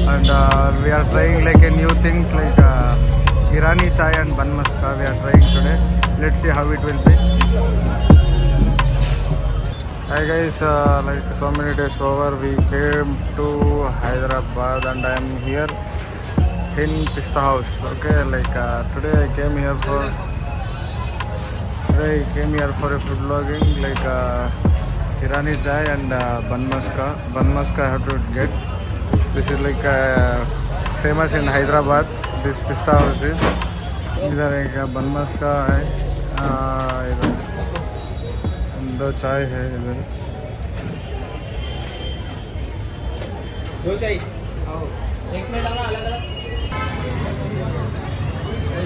and we are trying like a new things like Irani chai and Bun Maska. We are trying today. Let's see how it will be. Hi guys, like so many days over, we came to Hyderabad and I am here in Pista house. Okay, like today I came here for a food vlogging like Irani chai and Bun Maska. Bun Maska I have to get. This is like famous in Hyderabad. This Pista house is. इधर एक Bun Maska है, इधर दो चाय है इधर. दो चाय एक में डालना अलग अलग.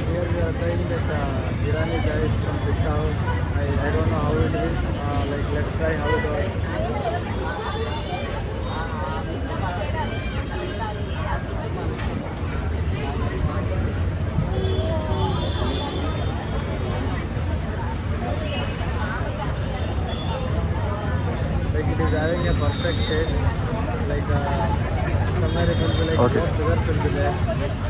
Here we are trying that Irani chai from Pista house. I don't know how it is. Like let's try how it works. Like it is having a perfect taste. Like somewhere it will be like Okay. more sugar will be there.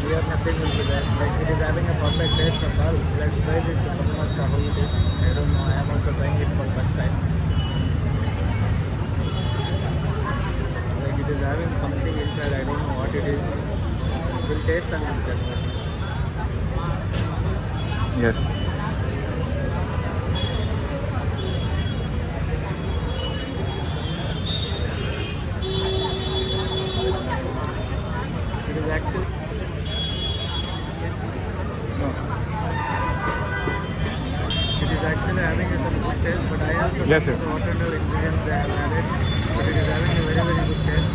Here nothing will be there. Like it is having a perfect taste and all. Let's try this Bun Maska how it is. I don't know. I am also trying it for first time. Like it is having something inside. I don't know what it is. We'll taste and we'll tell you. Yes. It is actually it is actually having some good taste, but I also Yes, don't sir. know what other ingredients they have added, but it is having a very very good taste.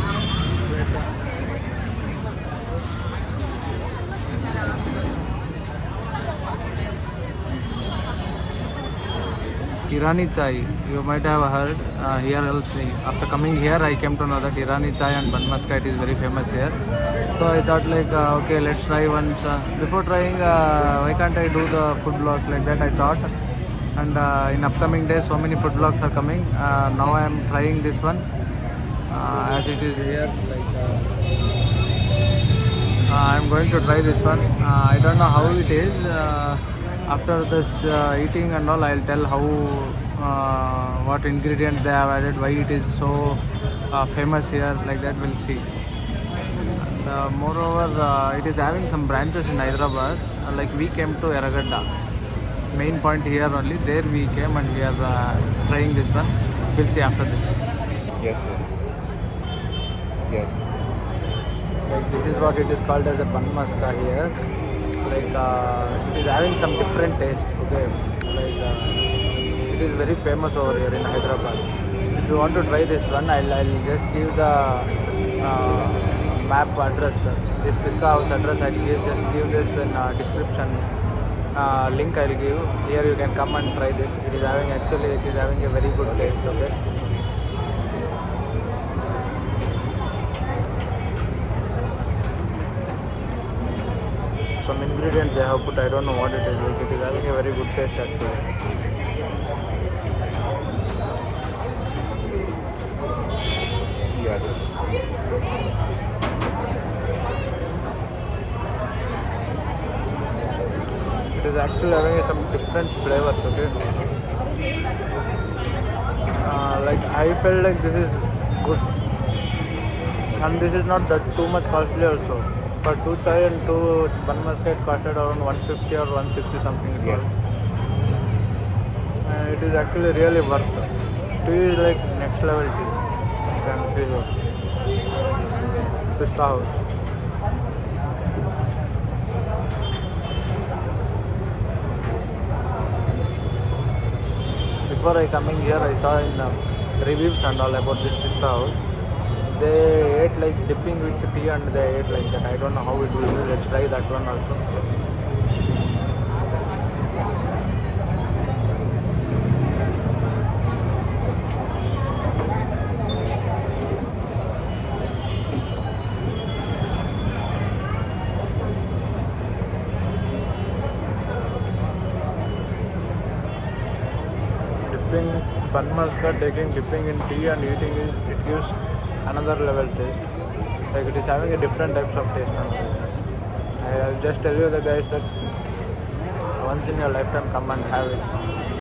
Like, Irani chai, you might have heard here also. After coming here, I came to know that Irani chai and Bun Maska it is very famous here. So I thought like okay, let's try once. Before trying, why can't I do the food vlogs like that? I thought, and in upcoming days, so many food vlogs are coming. Now I am trying this one as it is here. Like I am going to try this one. I don't know how it is. After this eating and all, I'll tell how what ingredients they have added, why it is so famous here. Like that, we'll see. And moreover, it is having some branches in Hyderabad. Like we came to Eragadda, main point here only. There we came and we are trying this one. We'll see after this. Yes, sir. Yes. Like this is what it is called as a Bun Maska here. Like it is having some different taste. Okay, like it is very famous over here in Hyderabad. If you want to try this one, I'll just give the map address. This Pista house address I'll just give this in description. Link I'll give. Here you can come and try this. It is having a very good taste. Okay. Some ingredients they have put, I don't know what it is. Like it is having a very good taste actually. Yes. It is actually having some different flavors. Okay. Like I felt like this is good, and this is not that too much costly also. For 2 chai and 2 Bun Maska it costed around 150 or 160 something it was. It is actually really worth. Tea is like next level tea. You can see so. Pista house. Before I coming here, I saw in reviews and all about this Pista house. They ate like dipping with tea and they ate like that. I don't know how it will be. Let's try that one also. Dipping Bun Maska, taking dipping in tea and eating it, it gives another level taste. Like it is having a different types of taste. I'll just tell you the guys that once in your lifetime come and have it.